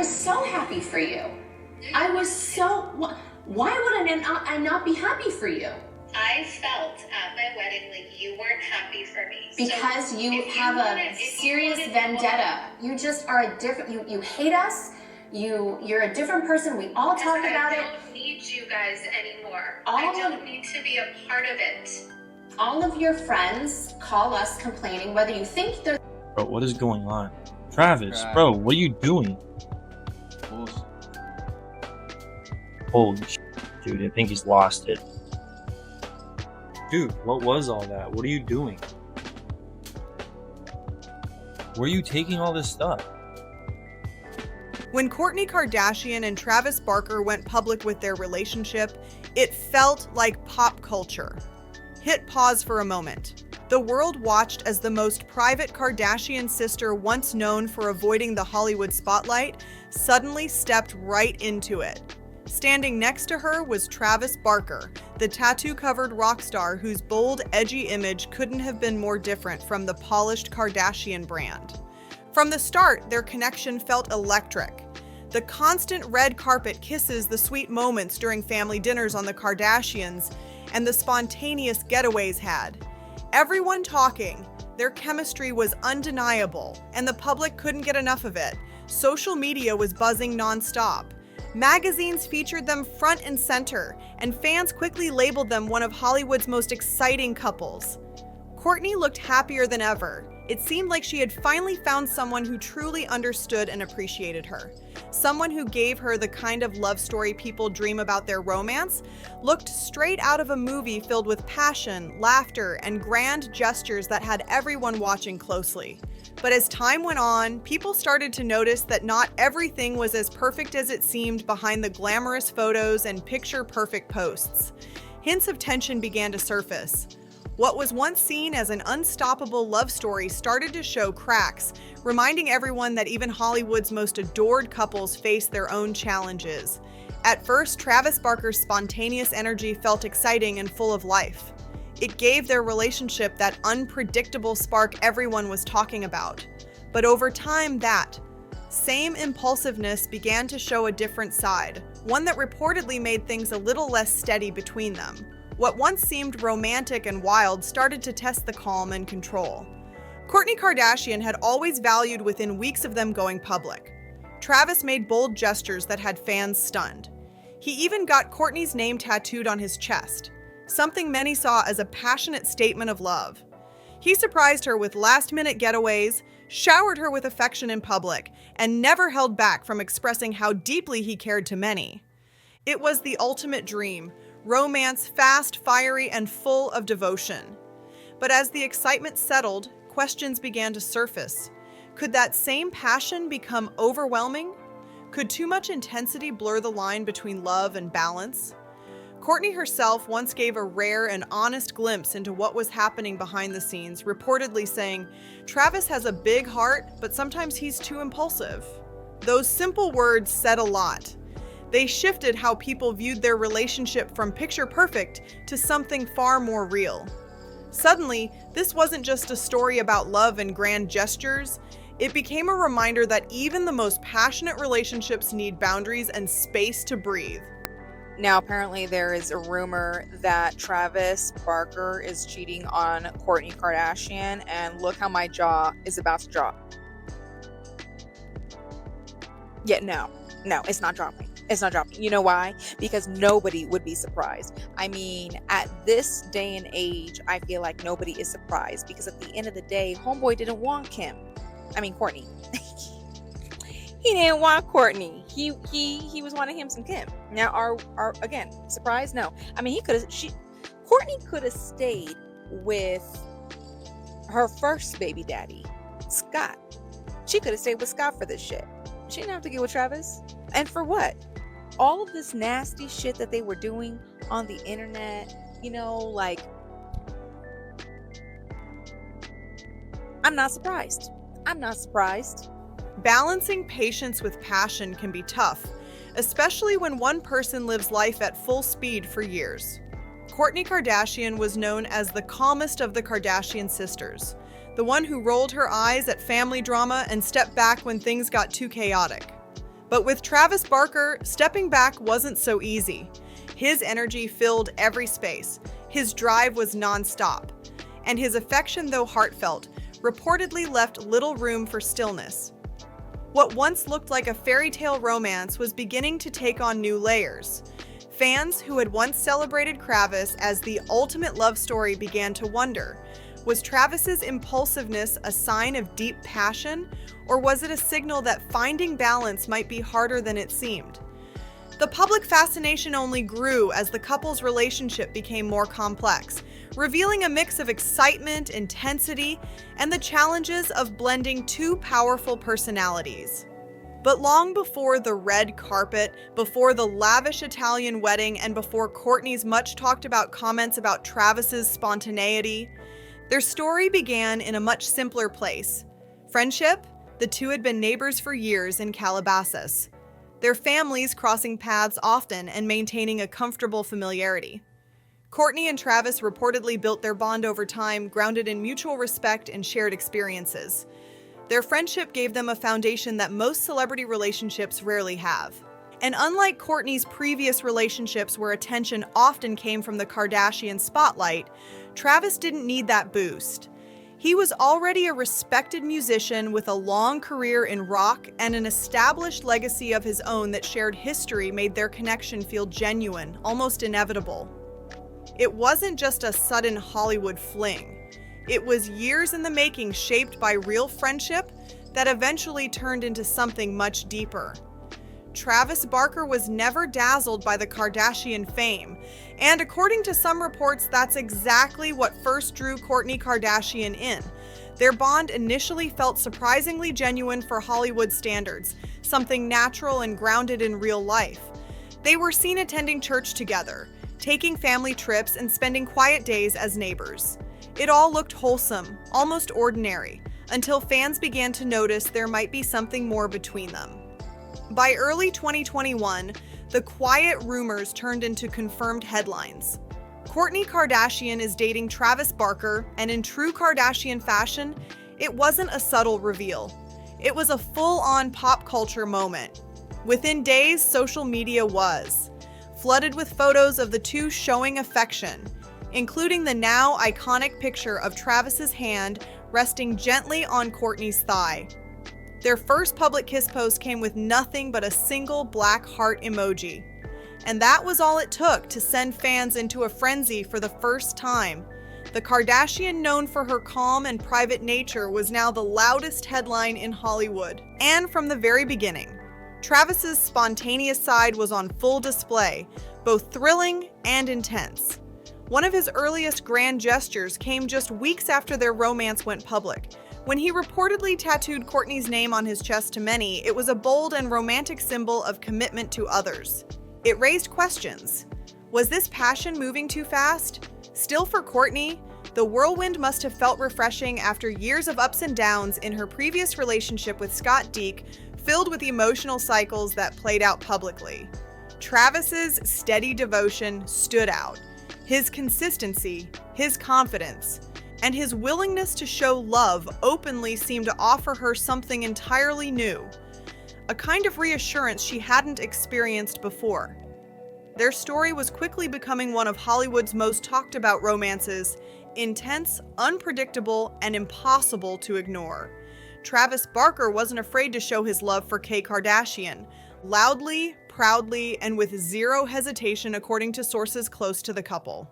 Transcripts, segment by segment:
was so happy for you. I was so, why would I not be happy for you? I felt at my wedding like you weren't happy for me. Because so you have a serious vendetta. You just are a different, you hate us. You're a different person. We all talk about it. I don't need you guys anymore. I don't need to be a part of it. All of your friends call us complaining, whether you think they're... Bro, what is going on? Travis, bro, what are you doing? Holy shit, dude, I think he's lost it. Dude, what was all that? What are you doing? Where are you taking all this stuff? When Kourtney Kardashian and Travis Barker went public with their relationship, it felt like pop culture. Hit pause for a moment. The world watched as the most private Kardashian sister, once known for avoiding the Hollywood spotlight, suddenly stepped right into it. Standing next to her was Travis Barker, the tattoo-covered rock star whose bold, edgy image couldn't have been more different from the polished Kardashian brand. From the start, their connection felt electric. The constant red carpet kisses, the sweet moments during family dinners on the Kardashians, and the spontaneous getaways had everyone talking. Their chemistry was undeniable, and the public couldn't get enough of it. Social media was buzzing nonstop. Magazines featured them front and center, and fans quickly labeled them one of Hollywood's most exciting couples. Kourtney looked happier than ever. It seemed like she had finally found someone who truly understood and appreciated her. Someone who gave her the kind of love story people dream about their romance, looked straight out of a movie filled with passion, laughter, and grand gestures that had everyone watching closely. But as time went on, people started to notice that not everything was as perfect as it seemed behind the glamorous photos and picture-perfect posts. Hints of tension began to surface. What was once seen as an unstoppable love story started to show cracks, reminding everyone that even Hollywood's most adored couples face their own challenges. At first, Travis Barker's spontaneous energy felt exciting and full of life. It gave their relationship that unpredictable spark everyone was talking about. But over time, that same impulsiveness began to show a different side, one that reportedly made things a little less steady between them. What once seemed romantic and wild started to test the calm and control. Kourtney Kardashian had always valued within weeks of them going public. Travis made bold gestures that had fans stunned. He even got Kourtney's name tattooed on his chest, something many saw as a passionate statement of love. He surprised her with last-minute getaways, showered her with affection in public, and never held back from expressing how deeply he cared to many. It was the ultimate dream, romance, fast, fiery, and full of devotion. But as the excitement settled, questions began to surface. Could that same passion become overwhelming? Could too much intensity blur the line between love and balance? Kourtney herself once gave a rare and honest glimpse into what was happening behind the scenes, reportedly saying, "Travis has a big heart, but sometimes he's too impulsive." Those simple words said a lot. They shifted how people viewed their relationship from picture perfect to something far more real. Suddenly, this wasn't just a story about love and grand gestures. It became a reminder that even the most passionate relationships need boundaries and space to breathe. Now, apparently there is a rumor that Travis Barker is cheating on Kourtney Kardashian, and look how my jaw is about to drop. Yeah, no, it's not dropping. It's not dropping. You know why? Because nobody would be surprised. I mean, at this day and age, I feel like nobody is surprised, because at the end of the day, homeboy didn't want Kourtney. He didn't want Kourtney. He was wanting him some Kim. Now, are again, surprised? No. I mean, Kourtney could have stayed with her first baby daddy, Scott. She could have stayed with Scott for this shit. She didn't have to get with Travis. And for what? All of this nasty shit that they were doing on the internet, I'm not surprised. Balancing patience with passion can be tough, especially when one person lives life at full speed for years. Kourtney Kardashian was known as the calmest of the Kardashian sisters, the one who rolled her eyes at family drama and stepped back when things got too chaotic. But with Travis Barker, stepping back wasn't so easy. His energy filled every space. His drive was nonstop. And his affection, though heartfelt, reportedly left little room for stillness. What once looked like a fairy tale romance was beginning to take on new layers. Fans who had once celebrated Kravis as the ultimate love story began to wonder, was Travis's impulsiveness a sign of deep passion, or was it a signal that finding balance might be harder than it seemed? The public fascination only grew as the couple's relationship became more complex, revealing a mix of excitement, intensity, and the challenges of blending two powerful personalities. But long before the red carpet, before the lavish Italian wedding, and before Kourtney's much talked about comments about Travis's spontaneity, their story began in a much simpler place. Friendship? The two had been neighbors for years in Calabasas, their families crossing paths often and maintaining a comfortable familiarity. Kourtney and Travis reportedly built their bond over time, grounded in mutual respect and shared experiences. Their friendship gave them a foundation that most celebrity relationships rarely have. And unlike Kourtney's previous relationships where attention often came from the Kardashian spotlight, Travis didn't need that boost. He was already a respected musician with a long career in rock, and an established legacy of his own that shared history made their connection feel genuine, almost inevitable. It wasn't just a sudden Hollywood fling. It was years in the making, shaped by real friendship that eventually turned into something much deeper. Travis Barker was never dazzled by the Kardashian fame, and according to some reports, that's exactly what first drew Kourtney Kardashian in. Their bond initially felt surprisingly genuine for Hollywood standards, something natural and grounded in real life. They were seen attending church together, taking family trips, and spending quiet days as neighbors. It all looked wholesome, almost ordinary, until fans began to notice there might be something more between them. By early 2021, the quiet rumors turned into confirmed headlines. Kourtney Kardashian is dating Travis Barker, and in true Kardashian fashion, it wasn't a subtle reveal. It was a full-on pop culture moment. Within days, social media was flooded with photos of the two showing affection, including the now iconic picture of Travis's hand resting gently on Kourtney's thigh. Their first public kiss post came with nothing but a single black heart emoji. And that was all it took to send fans into a frenzy for the first time. The Kardashian, known for her calm and private nature, was now the loudest headline in Hollywood. And from the very beginning, Travis's spontaneous side was on full display, both thrilling and intense. One of his earliest grand gestures came just weeks after their romance went public. When he reportedly tattooed Kourtney's name on his chest, to many, it was a bold and romantic symbol of commitment to others. It raised questions. Was this passion moving too fast? Still, for Kourtney, the whirlwind must have felt refreshing after years of ups and downs in her previous relationship with Scott Deek, filled with emotional cycles that played out publicly. Travis's steady devotion stood out. His consistency, his confidence, and his willingness to show love openly seemed to offer her something entirely new, a kind of reassurance she hadn't experienced before. Their story was quickly becoming one of Hollywood's most talked about romances, intense, unpredictable, and impossible to ignore. Travis Barker wasn't afraid to show his love for K. Kardashian, loudly, proudly, and with zero hesitation, according to sources close to the couple.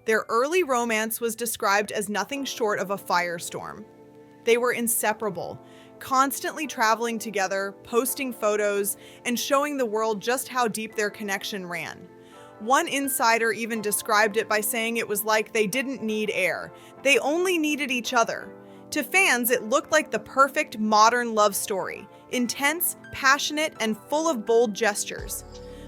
Their early romance was described as nothing short of a firestorm. They were inseparable, constantly traveling together, posting photos, and showing the world just how deep their connection ran. One insider even described it by saying it was like they didn't need air. They only needed each other. To fans, it looked like the perfect modern love story, intense, passionate, and full of bold gestures.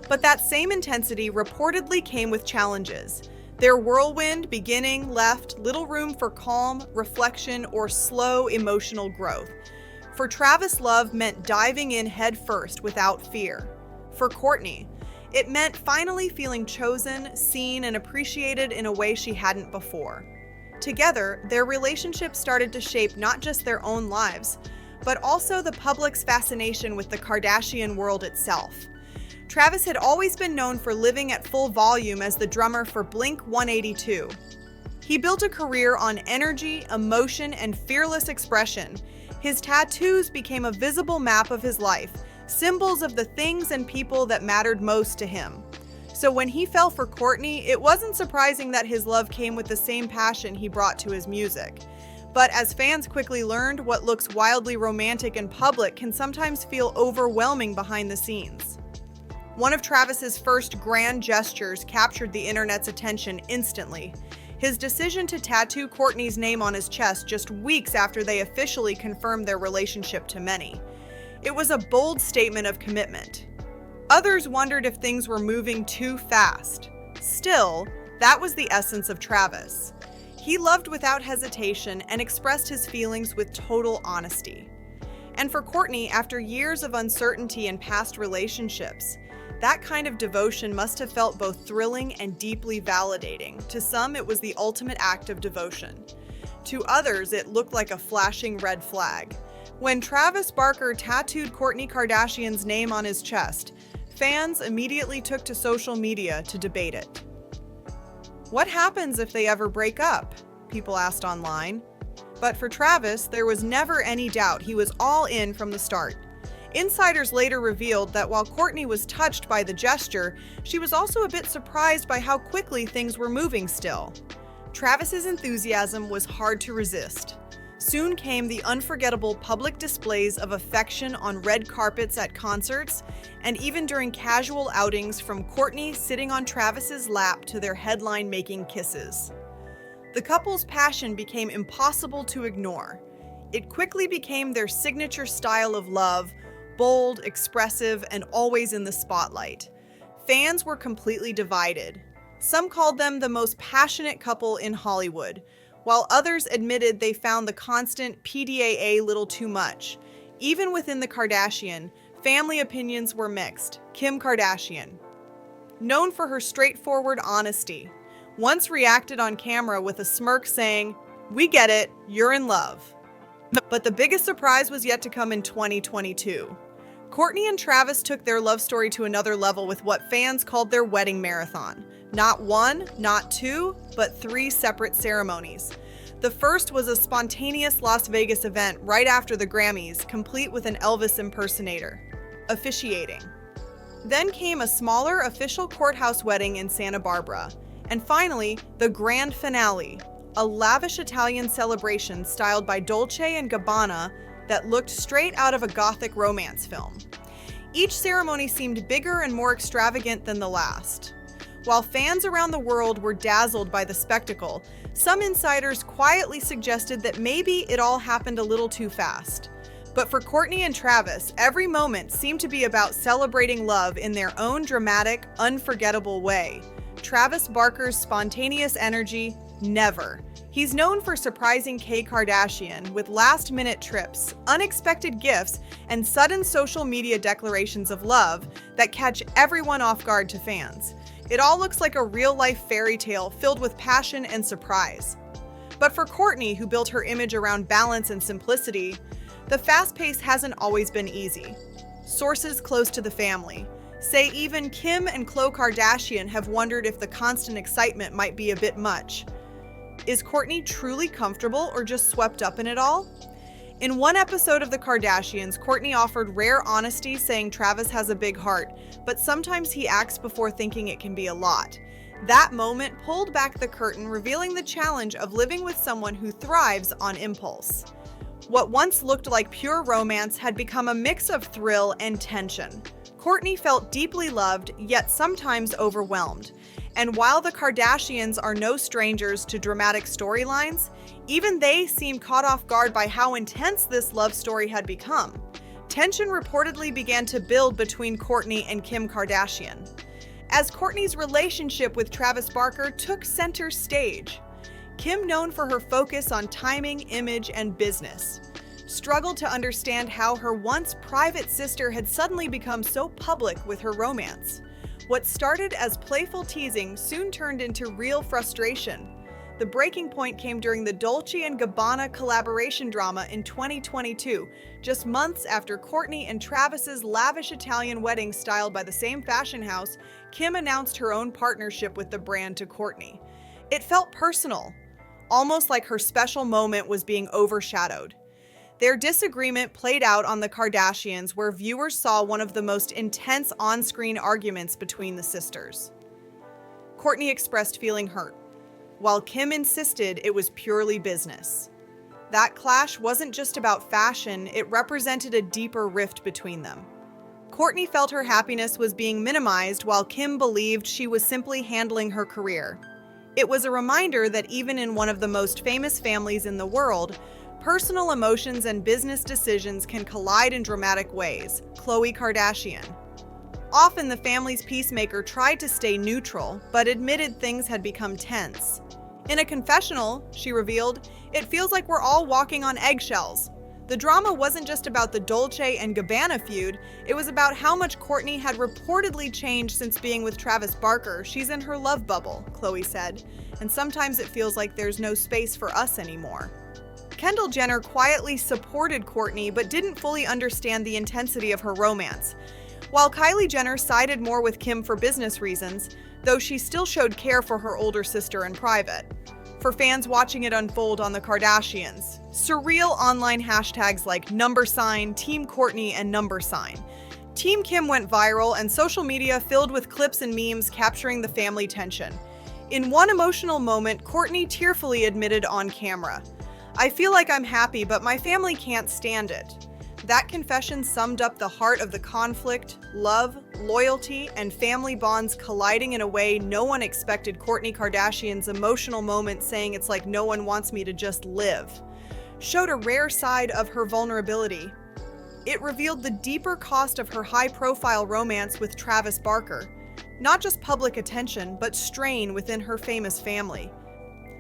But that same intensity reportedly came with challenges. Their whirlwind beginning left little room for calm, reflection, or slow emotional growth. For Travis, love meant diving in headfirst without fear. For Kourtney, it meant finally feeling chosen, seen, and appreciated in a way she hadn't before. Together, their relationship started to shape not just their own lives, but also the public's fascination with the Kardashian world itself. Travis had always been known for living at full volume as the drummer for Blink-182. He built a career on energy, emotion, and fearless expression. His tattoos became a visible map of his life, symbols of the things and people that mattered most to him. So when he fell for Kourtney, it wasn't surprising that his love came with the same passion he brought to his music. But as fans quickly learned, what looks wildly romantic in public can sometimes feel overwhelming behind the scenes. One of Travis's first grand gestures captured the internet's attention instantly. His decision to tattoo Kourtney's name on his chest just weeks after they officially confirmed their relationship to many. It was a bold statement of commitment. Others wondered if things were moving too fast. Still, that was the essence of Travis. He loved without hesitation and expressed his feelings with total honesty. And for Kourtney, after years of uncertainty in past relationships, that kind of devotion must have felt both thrilling and deeply validating. To some, it was the ultimate act of devotion. To others, it looked like a flashing red flag. When Travis Barker tattooed Kourtney Kardashian's name on his chest, fans immediately took to social media to debate it. What happens if they ever break up? People asked online. But for Travis, there was never any doubt he was all in from the start. Insiders later revealed that while Kourtney was touched by the gesture, she was also a bit surprised by how quickly things were moving still. Travis's enthusiasm was hard to resist. Soon came the unforgettable public displays of affection on red carpets at concerts, and even during casual outings, from Kourtney sitting on Travis's lap to their headline-making kisses. The couple's passion became impossible to ignore. It quickly became their signature style of love, bold, expressive, and always in the spotlight. Fans were completely divided. Some called them the most passionate couple in Hollywood, while others admitted they found the constant PDAA little too much. Even within the Kardashian, family opinions were mixed. Kim Kardashian, known for her straightforward honesty, once reacted on camera with a smirk saying, "We get it, you're in love." But the biggest surprise was yet to come in 2022. Kourtney and Travis took their love story to another level with what fans called their wedding marathon. Not one, not two, but 3 separate ceremonies. The first was a spontaneous Las Vegas event right after the Grammys, complete with an Elvis impersonator officiating. Then came a smaller official courthouse wedding in Santa Barbara. And finally, the grand finale, a lavish Italian celebration styled by Dolce & Gabbana that looked straight out of a gothic romance film. Each ceremony seemed bigger and more extravagant than the last. While fans around the world were dazzled by the spectacle, some insiders quietly suggested that maybe it all happened a little too fast. But for Kourtney and Travis, every moment seemed to be about celebrating love in their own dramatic, unforgettable way. Travis Barker's spontaneous energy, never. He's known for surprising K Kardashian with last-minute trips, unexpected gifts, and sudden social media declarations of love that catch everyone off guard to fans. It all looks like a real-life fairy tale filled with passion and surprise. But for Kourtney, who built her image around balance and simplicity, the fast pace hasn't always been easy. Sources close to the family say even Kim and Khloe Kardashian have wondered if the constant excitement might be a bit much. Is Kourtney truly comfortable or just swept up in it all? In one episode of The Kardashians, Kourtney offered rare honesty, saying Travis has a big heart, but sometimes he acts before thinking it can be a lot. That moment pulled back the curtain, revealing the challenge of living with someone who thrives on impulse. What once looked like pure romance had become a mix of thrill and tension. Kourtney felt deeply loved, yet sometimes overwhelmed. And while the Kardashians are no strangers to dramatic storylines, even they seemed caught off guard by how intense this love story had become. Tension reportedly began to build between Kourtney and Kim Kardashian, as Kourtney's relationship with Travis Barker took center stage. Kim, known for her focus on timing, image, and business, struggled to understand how her once private sister had suddenly become so public with her romance. What started as playful teasing soon turned into real frustration. The breaking point came during the Dolce & Gabbana collaboration drama in 2022, just months after Kourtney and Travis's lavish Italian wedding styled by the same fashion house. Kim announced her own partnership with the brand to Kourtney. It felt personal, almost like her special moment was being overshadowed. Their disagreement played out on the Kardashians, where viewers saw one of the most intense on-screen arguments between the sisters. Kourtney expressed feeling hurt, while Kim insisted it was purely business. That clash wasn't just about fashion, it represented a deeper rift between them. Kourtney felt her happiness was being minimized, while Kim believed she was simply handling her career. It was a reminder that even in one of the most famous families in the world, personal emotions and business decisions can collide in dramatic ways. Khloe Kardashian. Often the family's peacemaker tried to stay neutral, but admitted things had become tense. In a confessional, she revealed, "It feels like we're all walking on eggshells." The drama wasn't just about the Dolce & Gabbana feud, it was about how much Kourtney had reportedly changed since being with Travis Barker. "She's in her love bubble," Khloe said, "and sometimes it feels like there's no space for us anymore." Kendall Jenner quietly supported Kourtney but didn't fully understand the intensity of her romance. While Kylie Jenner sided more with Kim for business reasons, though she still showed care for her older sister in private. For fans watching it unfold on the Kardashians, surreal online hashtags like #, Team Kourtney, and #. Team Kim went viral, and social media filled with clips and memes capturing the family tension. In one emotional moment, Kourtney tearfully admitted on camera, "I feel like I'm happy, but my family can't stand it." That confession summed up the heart of the conflict, love, loyalty, and family bonds colliding in a way no one expected. Kourtney Kardashian's emotional moment, saying "it's like no one wants me to just live," showed a rare side of her vulnerability. It revealed the deeper cost of her high-profile romance with Travis Barker, not just public attention, but strain within her famous family.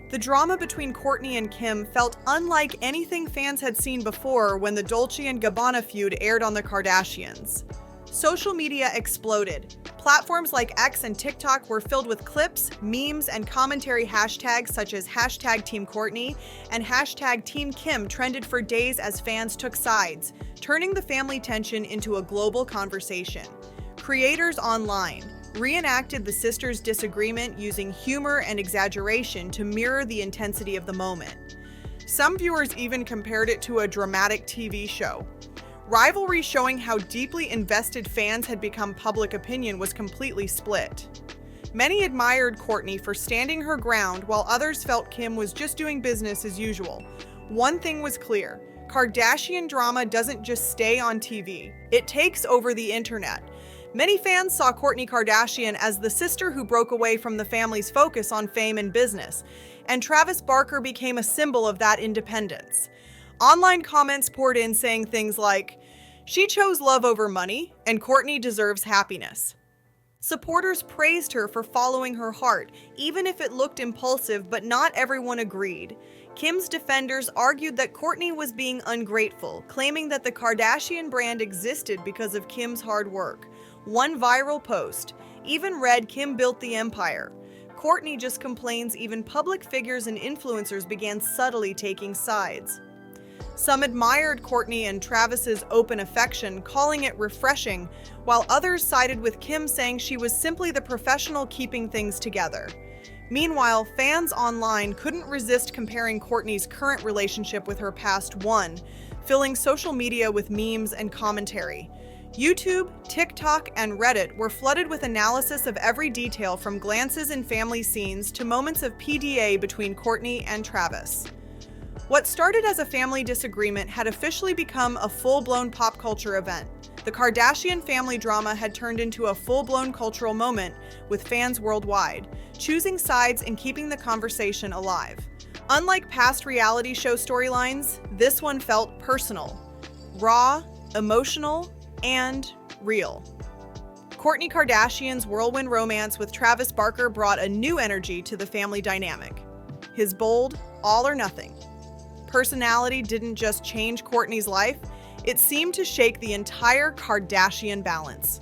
The drama between Kourtney and Kim felt unlike anything fans had seen before when the Dolce & Gabbana feud aired on the Kardashians. Social media exploded. Platforms like X and TikTok were filled with clips, memes, and commentary hashtags such as #TeamKourtney and #TeamKim trended for days as fans took sides, turning the family tension into a global conversation. Creators online reenacted the sisters' disagreement using humor and exaggeration to mirror the intensity of the moment. Some viewers even compared it to a dramatic TV show. Rivalry showing how deeply invested fans had become. Public opinion was completely split. Many admired Kourtney for standing her ground, while others felt Kim was just doing business as usual. One thing was clear: Kardashian drama doesn't just stay on TV, it takes over the internet. Many fans saw Kourtney Kardashian as the sister who broke away from the family's focus on fame and business, and Travis Barker became a symbol of that independence. Online comments poured in saying things like, "She chose love over money, and Kourtney deserves happiness." Supporters praised her for following her heart, even if it looked impulsive, but not everyone agreed. Kim's defenders argued that Kourtney was being ungrateful, claiming that the Kardashian brand existed because of Kim's hard work. One viral post even read, "Kim built the empire." Kourtney just complains even public figures and influencers began subtly taking sides. Some admired Kourtney and Travis's open affection, calling it refreshing, while others sided with Kim, saying she was simply the professional keeping things together. Meanwhile, fans online couldn't resist comparing Kourtney's current relationship with her past one, filling social media with memes and commentary. YouTube, TikTok, and Reddit were flooded with analysis of every detail, from glances in family scenes to moments of PDA between Kourtney and Travis. What started as a family disagreement had officially become a full-blown pop culture event. The Kardashian family drama had turned into a full-blown cultural moment, with fans worldwide choosing sides and keeping the conversation alive. Unlike past reality show storylines, this one felt personal, raw, emotional, and real. Kourtney Kardashian's whirlwind romance with Travis Barker brought a new energy to the family dynamic. His bold, all or nothing personality didn't just change Kourtney's life, it seemed to shake the entire Kardashian balance.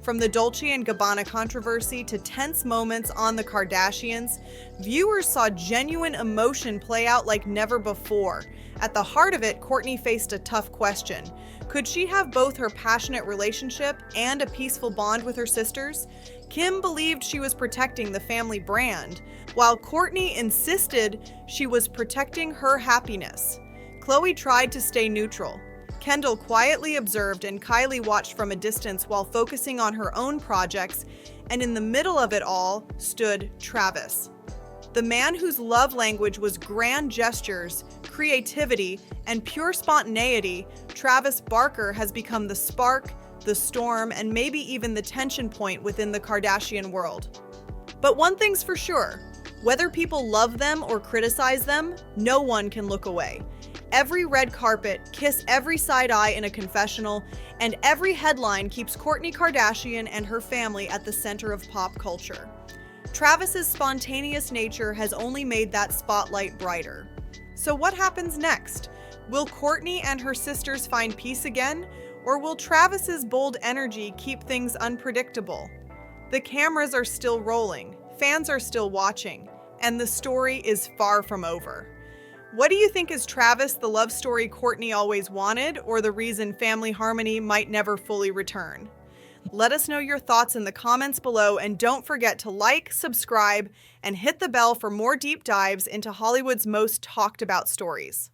From the Dolce & Gabbana controversy to tense moments on the Kardashians, viewers saw genuine emotion play out like never before. At the heart of it, Kourtney faced a tough question. Could she have both her passionate relationship and a peaceful bond with her sisters? Kim believed she was protecting the family brand, while Kourtney insisted she was protecting her happiness. Khloe tried to stay neutral. Kendall quietly observed and Kylie watched from a distance while focusing on her own projects, and in the middle of it all stood Travis. The man whose love language was grand gestures, creativity, and pure spontaneity, Travis Barker has become the spark, the storm, and maybe even the tension point within the Kardashian world. But one thing's for sure, whether people love them or criticize them, no one can look away. Every red carpet, kiss every side eye in a confessional, and every headline keeps Kourtney Kardashian and her family at the center of pop culture. Travis's spontaneous nature has only made that spotlight brighter. So what happens next? Will Kourtney and her sisters find peace again, or will Travis's bold energy keep things unpredictable? The cameras are still rolling, fans are still watching, and the story is far from over. What do you think, is Travis the love story Kourtney always wanted, or the reason family harmony might never fully return? Let us know your thoughts in the comments below, and don't forget to like, subscribe, and hit the bell for more deep dives into Hollywood's most talked about stories.